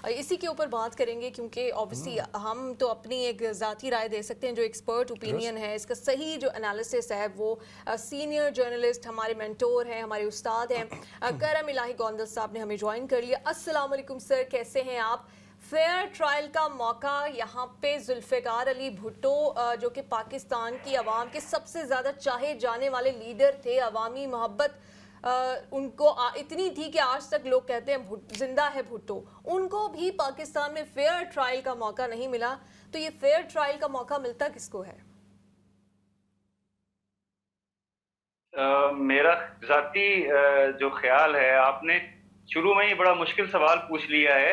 اسی کے اوپر بات کریں گے کیونکہ آبویسلی ہم تو اپنی ایک ذاتی رائے دے سکتے ہیں. جو ایکسپرٹ اوپینین ہے, اس کا صحیح جو انالیسس ہے وہ سینئر جرنلسٹ ہمارے مینٹور ہیں, ہمارے استاد ہیں کرم الہی گوندل صاحب نے ہمیں جوائن کر لیا. السلام علیکم سر, کیسے ہیں آپ؟ فیئر ٹرائل کا موقع یہاں پہ ذوالفقار علی بھٹو جو کہ پاکستان کی عوام کے سب سے زیادہ چاہے جانے والے لیڈر تھے, عوامی محبت ان کو اتنی تھی کہ آج تک لوگ کہتے ہیں زندہ ہے بھٹو, ان کو بھی پاکستان میں فیئر ٹرائل کا موقع نہیں ملا. تو یہ فیئر ٹرائل کا موقع ملتا کس کو ہے؟ میرا ذاتی جو خیال ہے, آپ نے شروع میں ہی بڑا مشکل سوال پوچھ لیا ہے.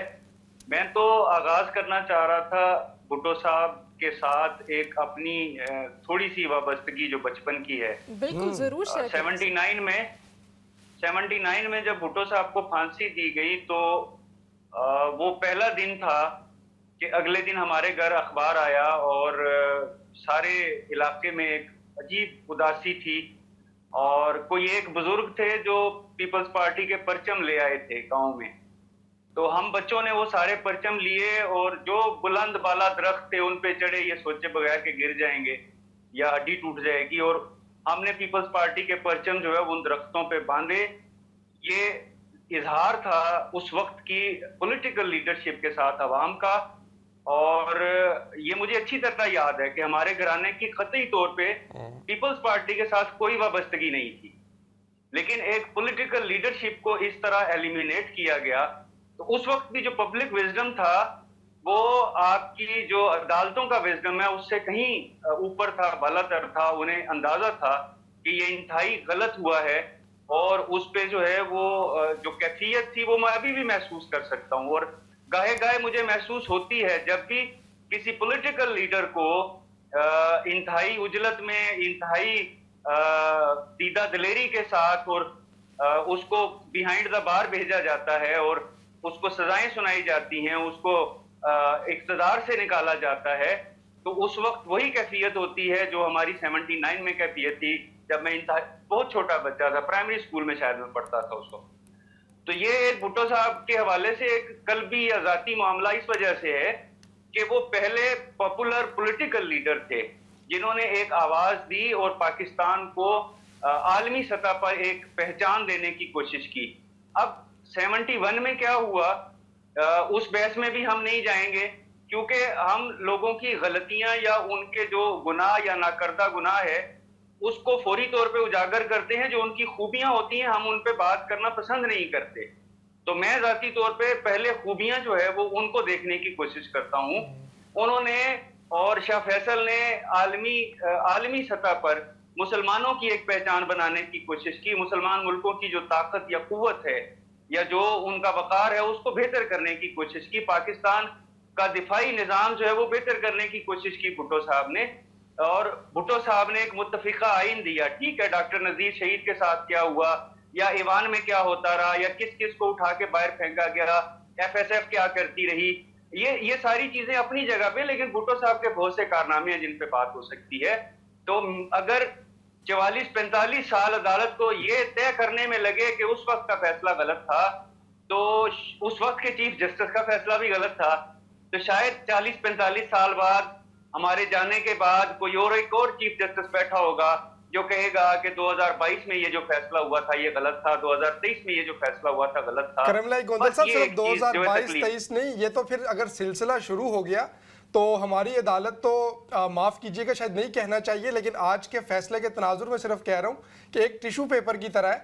میں تو آغاز کرنا چاہ رہا تھا بھٹو صاحب کے ساتھ ایک اپنی تھوڑی سی وابستگی جو بچپن کی ہے. بالکل ضرور شیئر کریں. 79 میں جب بھٹو صاحب کو پھانسی دی گئی تو وہ پہلا دن تھا کہ اگلے دن ہمارے گھر اخبار آیا اور سارے علاقے میں ایک عجیب اداسی تھی, اور کوئی ایک بزرگ تھے جو پیپلز پارٹی کے پرچم لے آئے تھے گاؤں میں. تو ہم بچوں نے وہ سارے پرچم لیے اور جو بلند بالا درخت تھے ان پہ چڑھے, یہ سوچے بغیر کہ گر جائیں گے یا ہڈی ٹوٹ جائے گی, اور ہم نے پیپلز پارٹی کے پرچم جو ہے ان درختوں پہ باندھے. یہ اظہار تھا اس وقت کی پولیٹیکل لیڈرشپ کے ساتھ عوام کا, اور یہ مجھے اچھی طرح یاد ہے کہ ہمارے گھرانے کی قطعی طور پہ پیپلز پارٹی کے ساتھ کوئی وابستگی نہیں تھی, لیکن ایک پولیٹیکل لیڈرشپ کو اس طرح ایلیمینیٹ کیا گیا. تو اس وقت بھی جو پبلک وزڈم تھا وہ آپ کی جو عدالتوں کا وزڈم ہے اس سے کہیں اوپر تھا, بالا تر تھا. انہیں اندازہ تھا کہ یہ انتہائی غلط ہوا ہے, اور اس پہ جو ہے وہ جو کیفیت تھی وہ میں ابھی بھی محسوس کر سکتا ہوں. اور گاہے گاہے مجھے محسوس ہوتی ہے جب بھی کسی پولیٹیکل لیڈر کو انتہائی اجلت میں, انتہائی دیدہ دلیری کے ساتھ اور اس کو بیہائنڈ دا بار بھیجا جاتا ہے اور اس کو سزائیں سنائی جاتی ہیں, اس کو اقتدار سے نکالا جاتا ہے, تو اس وقت وہی کیفیت ہوتی ہے جو ہماری 79 میں کیفیت تھی جب میں بہت چھوٹا بچہ تھا, پرائمری اسکول میں شاید میں پڑھتا تھا اس وقت. تو یہ ایک بھٹو صاحب کے حوالے سے ایک قلبی یا ذاتی معاملہ اس وجہ سے ہے کہ وہ پہلے پاپولر پولیٹیکل لیڈر تھے جنہوں نے ایک آواز دی اور پاکستان کو عالمی سطح پر ایک پہچان دینے کی کوشش کی. اب 71 میں کیا ہوا اس بحث میں بھی ہم نہیں جائیں گے, کیونکہ ہم لوگوں کی غلطیاں یا ان کے جو گناہ یا ناکردہ گناہ ہے اس کو فوری طور پہ اجاگر کرتے ہیں. جو ان کی خوبیاں ہوتی ہیں ہم ان پہ بات کرنا پسند نہیں کرتے. تو میں ذاتی طور پہ پہلے خوبیاں جو ہے وہ ان کو دیکھنے کی کوشش کرتا ہوں. انہوں نے اور شاہ فیصل نے عالمی سطح پر مسلمانوں کی ایک پہچان بنانے کی کوشش کی. مسلمان ملکوں کی جو طاقت یا قوت ہے یا جو ان کا وقار ہے اس کو بہتر کرنے کی کوشش کی. پاکستان کا دفاعی نظام جو ہے وہ بہتر کرنے کی کوشش کی بھٹو صاحب نے, اور بھٹو صاحب نے ایک متفقہ آئین دیا. ٹھیک ہے, ڈاکٹر نذیر شہید کے ساتھ کیا ہوا یا ایوان میں کیا ہوتا رہا یا کس کس کو اٹھا کے باہر پھینکا گیا, ایف ایس ایف کیا کرتی رہی, یہ ساری چیزیں اپنی جگہ پہ, لیکن بھٹو صاحب کے بہت سے کارنامے ہیں جن پہ بات ہو سکتی ہے. تو اگر 44-45 سال عدالت کو یہ طے کرنے میں لگے کہ اس وقت کا فیصلہ غلط تھا تو اس وقت کے چیف جسٹس کا فیصلہ بھی غلط تھا, تو شاید 40-45 سال بعد ہمارے جانے کے بعد کوئی ایک اور چیف جسٹس بیٹھا ہوگا جو کہے گا کہ 2022 میں یہ جو فیصلہ ہوا تھا یہ غلط تھا, 2023 میں یہ جو فیصلہ ہوا تھا غلط تھا. کرم الہی گوندل صاحب صرف 2022-23 نہیں, یہ تو پھر اگر سلسلہ شروع ہو گیا تو ہماری عدالت تو معاف کیجئے گا شاید نہیں کہنا چاہیے, لیکن آج کے فیصلے کے تناظر میں صرف کہہ رہا ہوں کہ ایک ٹیشو پیپر کی طرح ہے.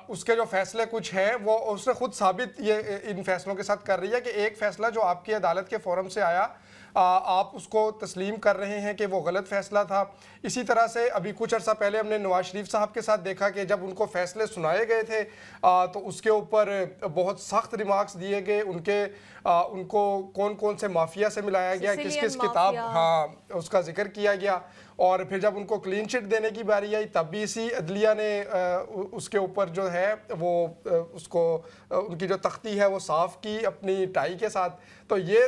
اس کے جو فیصلے کچھ ہیں وہ اس نے خود ثابت یہ ان فیصلوں کے ساتھ کر رہی ہے کہ ایک فیصلہ جو آپ کی عدالت کے فورم سے آیا آپ اس کو تسلیم کر رہے ہیں کہ وہ غلط فیصلہ تھا. اسی طرح سے ابھی کچھ عرصہ پہلے ہم نے نواز شریف صاحب کے ساتھ دیکھا کہ جب ان کو فیصلے سنائے گئے تھے تو اس کے اوپر بہت سخت ریمارکس دیے گئے, ان کو کون کون سے مافیا سے ملایا گیا, کس کس کتاب اس کا ذکر کیا گیا, اور پھر جب ان کو کلین چٹ دینے کی باری آئی تب بھی اسی عدلیہ نے اس کے اوپر جو ہے وہ اس کو ان کی جو تختی ہے وہ صاف کی اپنی ٹائی کے ساتھ. تو یہ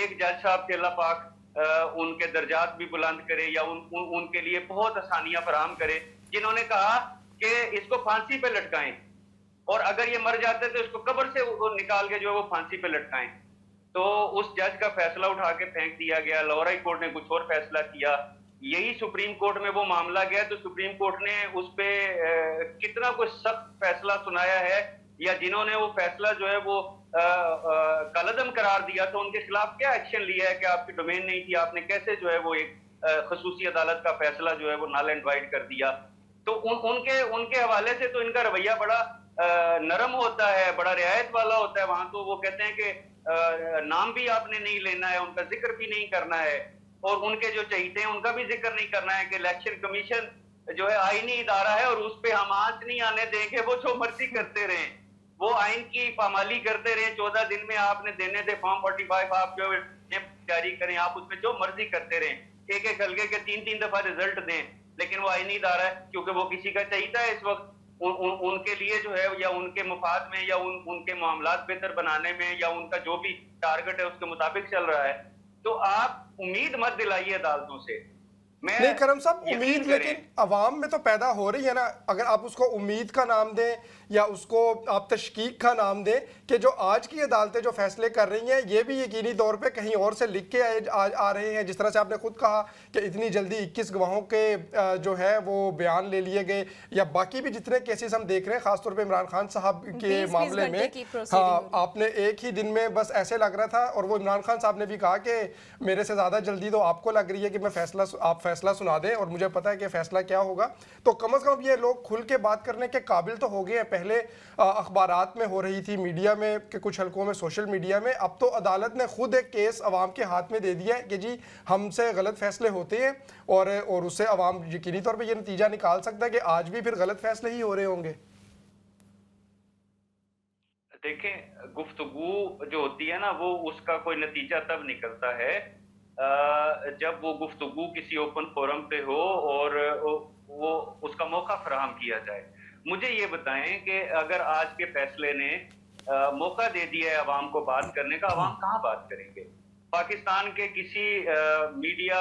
ایک جج صاحب کے اللہ پاک ان کے درجات بھی بلند کرے یا ان کے لیے بہت آسانیاں فراہم کرے، جنہوں نے کہا کہ اس کو پھانسی پہ لٹکائیں، اور اگر یہ مر جاتے تو اس کو قبر سے نکال کے جو ہے وہ پھانسی پہ لٹکائیں۔ تو اس جج کا فیصلہ اٹھا کے پھینک دیا گیا، لاہور ہائی کورٹ نے کچھ اور فیصلہ کیا، یہی سپریم کورٹ میں وہ معاملہ گیا تو سپریم کورٹ نے اس پہ کتنا کوئی سخت فیصلہ سنایا ہے، یا جنہوں نے وہ فیصلہ جو ہے وہ کالعدم قرار دیا تو ان کے خلاف کیا ایکشن لیا ہے کہ آپ کی ڈومین نہیں تھی، آپ نے کیسے جو ہے وہ ایک خصوصی عدالت کا فیصلہ جو ہے وہ نل اینڈ وائڈ کر دیا۔ تو ان کے حوالے سے تو ان کا رویہ بڑا نرم ہوتا ہے، بڑا رعایت والا ہوتا ہے، وہاں تو وہ کہتے ہیں کہ نام بھی آپ نے نہیں لینا ہے، ان کا ذکر بھی نہیں کرنا ہے، اور ان کے جو چہیتے ہیں ان کا بھی ذکر نہیں کرنا ہے کہ الیکشن کمیشن جو ہے آئینی ادارہ ہے اور اس پہ ہم آنچ نہیں آنے دیں گے، وہ جو مرضی کرتے رہیں، وہ آئین کی پامالی کرتے رہیں، 14 دن میں آپ نے دینے تھے فارم 45، آپ جو جاری کریں، آپ اس میں جو مرضی کرتے رہیں، ایک ایک حلقے کے 3 دفعہ رزلٹ دیں، لیکن وہ آئینی ادارہ ہے کیونکہ وہ کسی کا چہیتا ہے اس وقت، ان کے لیے جو ہے یا ان کے مفاد میں یا ان کے معاملات بہتر بنانے میں یا ان کا جو بھی ٹارگٹ ہے اس کے مطابق چل رہا ہے۔ تو آپ امید مت دلائیے عدالتوں سے۔ نہیں کرم صاحب، امید لیکن عوام میں تو پیدا ہو رہی ہے نا، اگر آپ اس کو امید کا نام دیں یا اس کو آپ تشکیک کا نام دیں، کہ جو آج کی عدالتیں جو فیصلے کر رہی ہیں یہ بھی یقینی طور پہ کہیں اور سے لکھ کے آ رہے ہیں، جس طرح سے آپ نے خود کہا کہ اتنی جلدی 21 گواہوں کے جو ہے وہ بیان لے لیے گئے، یا باقی بھی جتنے کیسز ہم دیکھ رہے ہیں خاص طور پہ عمران خان صاحب کے معاملے میں، ہاں آپ نے ایک ہی دن میں بس ایسے لگ رہا تھا، اور وہ عمران خان صاحب نے بھی کہا کہ میرے سے زیادہ جلدی تو آپ کو لگ رہی ہے کہ میں آپ فیصلہ سنا دیں اور مجھے پتا ہے کہ فیصلہ کیا ہوگا۔ تو کم از کم یہ لوگ کھل کے بات کرنے کے قابل تو ہو گئے ہیں، پہلے اخبارات میں ہو رہی تھی، میڈیا میں، کہ کچھ حلقوں میں، سوشل میڈیا میں، اب تو عدالت نے خود ایک کیس عوام کے ہاتھ میں دے دیا ہے کہ جی ہم سے غلط فیصلے ہوتے ہیں، اور اس سے عوام یقینی طور پہ یہ نتیجہ نکال سکتا ہے کہ آج بھی پھر غلط فیصلے ہی ہو رہے ہوں گے۔ دیکھیں گفتگو جو ہوتی ہے نا وہ اس کا کوئی نتیجہ تب نکلتا ہے جب وہ گفتگو کسی اوپن فورم پہ ہو اور وہ اس کا موقع فراہم کیا جائے۔ مجھے یہ بتائیں کہ اگر آج کے فیصلے نے موقع دے دیا ہے عوام کو بات کرنے کا، عوام کہاں بات کریں گے؟ پاکستان کے کسی میڈیا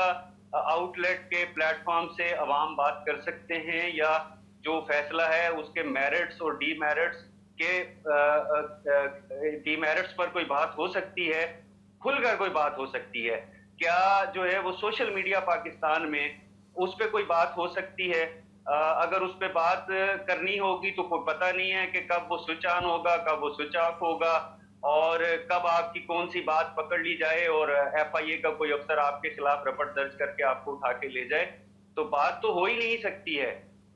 آؤٹ لیٹ کے پلیٹ فارم سے عوام بات کر سکتے ہیں، یا جو فیصلہ ہے اس کے میرٹس اور ڈی میرٹس کے ڈی میرٹس پر کوئی بات ہو سکتی ہے، کھل کر کوئی بات ہو سکتی ہے؟ کیا جو ہے وہ سوشل میڈیا پاکستان میں اس پہ کوئی بات ہو سکتی ہے؟ اگر اس پہ بات کرنی ہوگی تو کوئی پتہ نہیں ہے کہ کب وہ سوئچ آن ہوگا، کب وہ سوئچ آف ہوگا، اور کب آپ کی کون سی بات پکڑ لی جائے اور ایف آئی اے کا کوئی افسر آپ کے خلاف رپورٹ درج کر کے آپ کو اٹھا کے لے جائے۔ تو بات تو ہو ہی نہیں سکتی ہے۔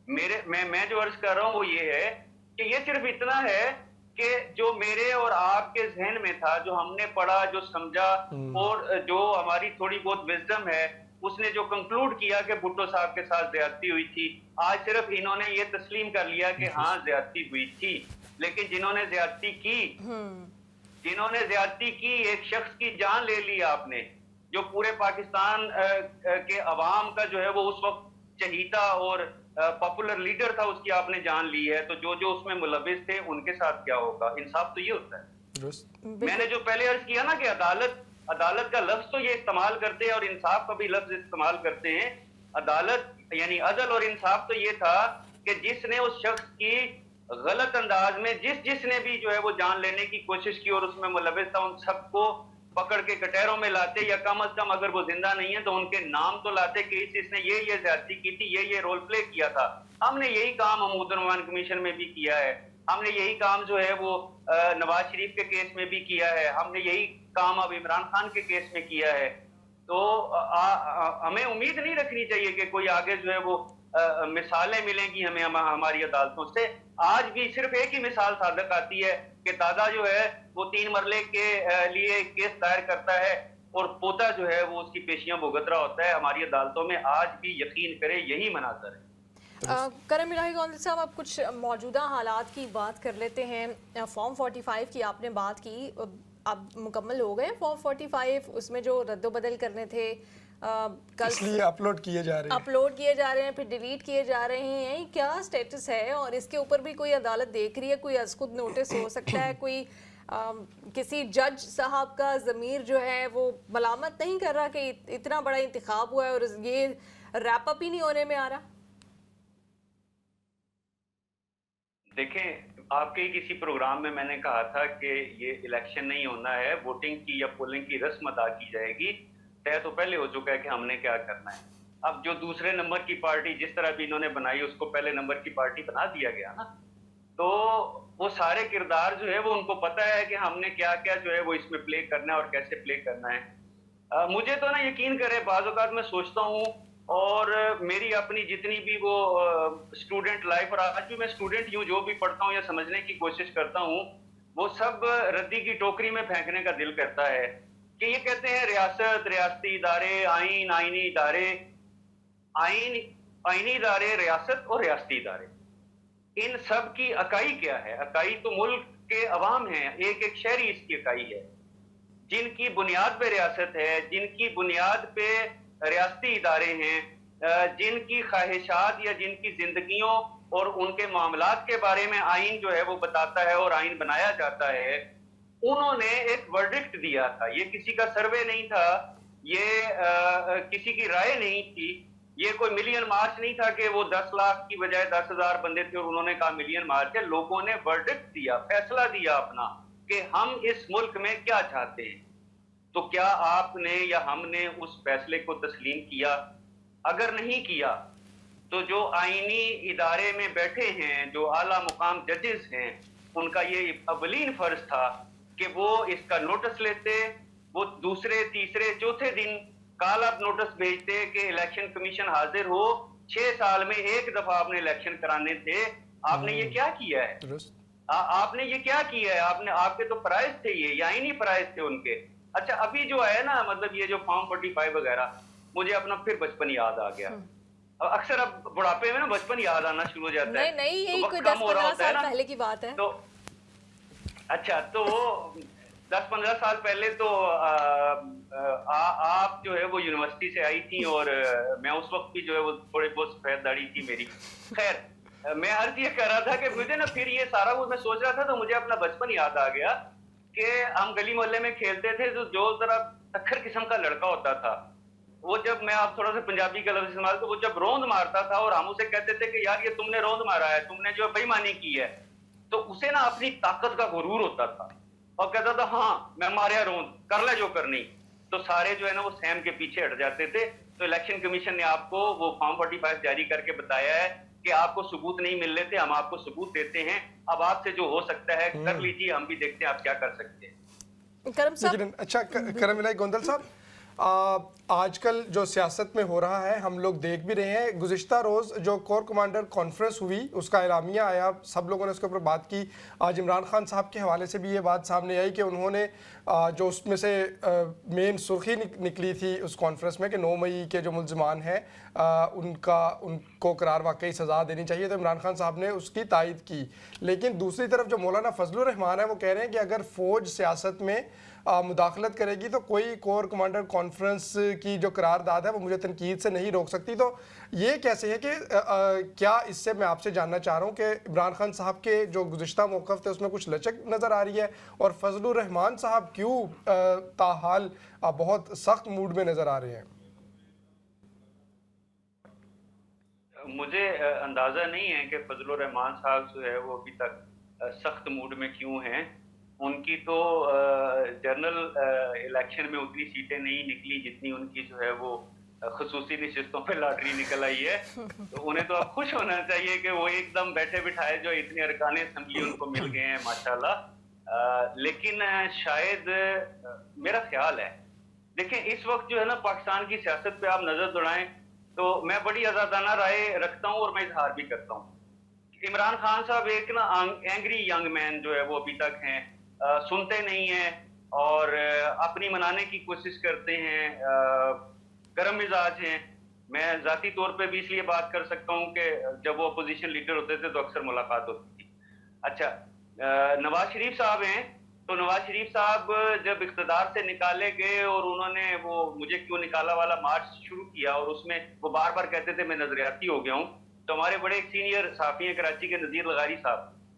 میں جو عرض کر رہا ہوں وہ یہ ہے کہ یہ صرف اتنا ہے کہ جو میرے اور آپ کے ذہن میں تھا، جو ہم نے پڑھا، جو سمجھا، اور جو ہماری تھوڑی بہت وزڈم ہے، اس نے جو کنکلوڈ کیا کہ بھٹو صاحب کے ساتھ زیادتی ہوئی تھی، آج صرف انہوں نے یہ تسلیم کر لیا کہ ہاں زیادتی ہوئی تھی۔ لیکن جنہوں نے زیادتی کی ایک شخص کی جان لے لی آپ نے، جو پورے پاکستان کے عوام کا جو ہے وہ اس وقت چہیتا اور پاپولر لیڈر تھا، اس کی آپ نے جان لی ہے، تو جو اس میں ملوث تھے ان کے ساتھ کیا ہوگا؟ انصاف تو یہ ہوتا ہے۔ میں نے جو پہلے عرض کیا نا کہ عدالت کا لفظ تو یہ استعمال کرتے ہیں اور انصاف کا بھی لفظ استعمال کرتے ہیں۔ عدالت یعنی عدل اور انصاف تو یہ تھا کہ جس نے اس شخص کی غلط انداز میں جس نے بھی جو ہے وہ جان لینے کی کوشش کی اور اس میں ملوث تھا، ان سب کو پکڑ کے کٹہروں میں لاتے، یا کم از کم اگر وہ زندہ نہیں ہے تو ان کے نام تو لاتے کہ اس نے یہ زیادتی کی تھی، یہ رول پلے کیا تھا۔ ہم نے یہی کام حمود الرحمان کمیشن میں بھی کیا ہے، ہم نے یہی کام جو ہے وہ نواز شریف کے کیس میں بھی کیا ہے، ہم نے یہی کام اب عمران خان کے کیس میں کیا ہے۔ تو ہمیں امید نہیں رکھنی چاہیے کہ کوئی آگے جو ہے وہ مثالیں ملیں گی ہمیں ہماری عدالتوں سے۔ آج بھی صرف ایک ہی مثال صادق آتی ہے کہ دادا جو ہے وہ 3 مرلے کے لیے کیس دائر کرتا ہے اور پوتا جو ہے وہ اس کی پیشیاں بھگت رہا ہوتا ہے۔ ہماری عدالتوں میں آج بھی یقین کرے یہی مناظر ہے۔ کرم الہی گوندل صاحب، آپ کچھ موجودہ حالات کی بات کر لیتے ہیں۔ فارم 45 کی آپ نے بات کی، اب مکمل ہو گئے فارم 45، اس میں جو رد و بدل کرنے تھے اس لیے اپلوڈ کیے جا رہے ہیں، پھر ڈیلیٹ کیے جا رہے ہیں، کیا سٹیٹس ہے؟ اور اس کے اوپر بھی کوئی عدالت دیکھ رہی ہے؟ کوئی از خود نوٹس ہو سکتا ہے؟ کوئی کسی جج صاحب کا ضمیر جو ہے وہ ملامت نہیں کر رہا کہ اتنا بڑا انتخاب ہوا ہے اور یہ ریپ اپ ہی نہیں ہونے میں آ رہا؟ دیکھیں آپ کے کسی پروگرام میں نے کہا تھا کہ یہ الیکشن نہیں ہونا ہے، ووٹنگ کی یا پولنگ کی رسم ادا کی جائے گی، طے تو پہلے ہو چکا ہے کہ ہم نے کیا کرنا ہے۔ اب جو دوسرے نمبر کی پارٹی جس طرح بھی انہوں نے بنائی اس کو پہلے نمبر کی پارٹی بنا دیا گیا نا، تو وہ سارے کردار جو ہے وہ ان کو پتا ہے کہ ہم نے کیا کیا جو ہے وہ اس میں پلے کرنا ہے اور کیسے پلے کرنا ہے۔ مجھے تو نا یقین کرے بعض اوقات میں سوچتا ہوں اور میری اپنی جتنی بھی وہ اسٹوڈنٹ لائف، اور آج بھی میں اسٹوڈنٹ ہوں، جو بھی پڑھتا ہوں یا سمجھنے کی کوشش کرتا ہوں، وہ سب ردی کی ٹوکری میں پھینکنے کا دل کرتا ہے کہ یہ کہتے ہیں ریاست، ریاستی ادارے، آئین، آئینی ادارے، آئینی ادارے، ریاست اور ریاستی ادارے، ان سب کی اکائی کیا ہے؟ اکائی تو ملک کے عوام ہیں، ایک ایک شہری اس کی اکائی ہے، جن کی بنیاد پہ ریاست ہے، جن کی بنیاد پہ ریاستی ادارے ہیں، جن کی خواہشات یا جن کی زندگیوں اور ان کے معاملات کے بارے میں آئین جو ہے وہ بتاتا ہے اور آئین بنایا جاتا ہے، انہوں نے ایک ورڈکٹ دیا تھا۔ یہ کسی کا سروے نہیں تھا، یہ کسی کی رائے نہیں تھی، یہ کوئی ملین مارچ نہیں تھا کہ وہ 10 لاکھ کی بجائے 10,000 بندے تھے اور انہوں نے کہا ملین مارچ ہے۔ لوگوں نے ورڈکٹ دیا، فیصلہ دیا اپنا کہ ہم اس ملک میں کیا چاہتے ہیں۔ تو کیا آپ نے یا ہم نے اس فیصلے کو تسلیم کیا؟ اگر نہیں کیا تو جو آئینی ادارے میں بیٹھے ہیں، جو اعلیٰ مقام ججز ہیں، ان کا یہ اولین فرض تھا کہ وہ اس کا نوٹس لیتے، وہ دوسرے تیسرے چوتھے دن کال اپ نوٹس بھیجتے کہ الیکشن کمیشن حاضر ہو، 6 سال میں ایک دفعہ آپ نے الیکشن کرانے تھے، آپ نے یہ کیا کیا ہے؟ آپ نے یہ کیا کیا ہے؟ آپ کے تو فرائض تھے، یہ آئینی فرائض تھے ان کے۔ اچھا ابھی جو ہے نا، مطلب یہ جو فارم 45 وغیرہ، مجھے اپنا پھر بچپن یاد آ گیا۔ اکثر اب بڑھاپے میں نا بچپن یاد آنا شروع ہو جاتا ہے، نہیں یہی کوئی 10-15 سال پہلے کی بات ہے۔ تو اچھا تو 10-15 سال پہلے تو آپ جو ہے وہ یونیورسٹی سے آئی تھی اور میں اس وقت بھی جو ہے وہ تھوڑے بہت سفید داڑھی تھی میری۔ خیر میں عرض یہ کہہ رہا تھا کہ مجھے نا پھر یہ سارا وہ میں سوچ رہا تھا تو مجھے اپنا بچپن یاد آ گیا کہ ہم گلی محلے میں کھیلتے تھے، جو ذرا تکھر قسم کا لڑکا ہوتا تھا، وہ جب میں آپ تھوڑا سا پنجابی کا لفظ استعمال تو وہ جب روند مارتا تھا اور ہم اسے کہتے تھے کہ یار یہ تم نے روند مارا ہے، تم نے جو بے ایمانی کی ہے، تو اسے نا اپنی طاقت کا غرور ہوتا تھا اور کہتا تھا ہاں میں ماریا روند، کر لے جو کرنی، تو سارے جو ہے نا وہ سیم کے پیچھے ہٹ جاتے تھے۔ تو الیکشن کمیشن نے آپ کو وہ فارم 45 جاری کر کے بتایا ہے کہ آپ کو ثبوت نہیں مل رہے تھے، ہم آپ کو ثبوت دیتے ہیں، اب آپ سے جو ہو سکتا ہے کر لیجیے، ہم بھی دیکھتے ہیں آپ کیا کر سکتے ہیں۔ کرم صاحب، اچھا کرم الہی گوندل صاحب، آج کل جو سیاست میں ہو رہا ہے ہم لوگ دیکھ بھی رہے ہیں، گزشتہ روز جو کور کمانڈر کانفرنس ہوئی اس کا اعلامیہ آیا، سب لوگوں نے اس کے اوپر بات کی۔ آج عمران خان صاحب کے حوالے سے بھی یہ بات سامنے آئی کہ انہوں نے جو اس میں سے مین سرخی نکلی تھی اس کانفرنس میں کہ 9 مئی کے جو ملزمان ہیں ان کو قرار واقعی سزا دینی چاہیے، تو عمران خان صاحب نے اس کی تائید کی۔ لیکن دوسری طرف جو مولانا فضل الرحمان ہے وہ کہہ رہے ہیں کہ اگر فوج سیاست میں مداخلت کرے گی تو کوئی کور کمانڈر کانفرنس کی جو قرارداد ہے وہ مجھے تنقید سے نہیں روک سکتی۔ تو یہ کیسے ہے کہ کیا اس سے میں آپ سے جاننا چاہ رہا ہوں کہ عمران خان صاحب کے جو گزشتہ موقف تھے اس میں کچھ لچک نظر آ رہی ہے اور فضل الرحمان صاحب کیوں تاحال بہت سخت موڈ میں نظر آ رہے ہیں؟ مجھے اندازہ نہیں ہے کہ فضل الرحمان صاحب جو ہے وہ ابھی تک سخت موڈ میں کیوں ہیں۔ ان کی تو جنرل الیکشن میں اتنی سیٹیں نہیں نکلی جتنی ان کی جو ہے وہ خصوصی نشستوں پہ لاٹری نکل آئی ہے، تو انہیں تو اب خوش ہونا چاہیے کہ وہ ایک دم بیٹھے بٹھائے جو اتنے ارکان اسمبلی ان کو مل گئے ہیں ماشاءاللہ۔ لیکن شاید میرا خیال ہے، دیکھیں اس وقت جو ہے نا پاکستان کی سیاست پہ آپ نظر دوڑائیں تو میں بڑی آزادانہ رائے رکھتا ہوں اور میں اظہار بھی کرتا ہوں۔ عمران خان صاحب ایک نا اینگری ینگ مین جو ہے وہ ابھی تک ہیں، سنتے نہیں ہیں اور اپنی منانے کی کوشش کرتے ہیں، گرم مزاج ہیں۔ میں ذاتی طور پہ بھی اس لیے بات کر سکتا ہوں کہ جب وہ اپوزیشن لیڈر ہوتے تھے تو اکثر ملاقات ہوتی تھی۔ اچھا نواز شریف صاحب ہیں، تو نواز شریف صاحب جب اقتدار سے نکالے گئے اور انہوں نے وہ مجھے کیوں نکالا والا مارچ شروع کیا اور اس میں وہ بار بار کہتے تھے میں نظریاتی ہو گیا ہوں، تو ہمارے بڑے ایک سینئر صحافی ہیں کراچی کے نذیر لغاری صاحب،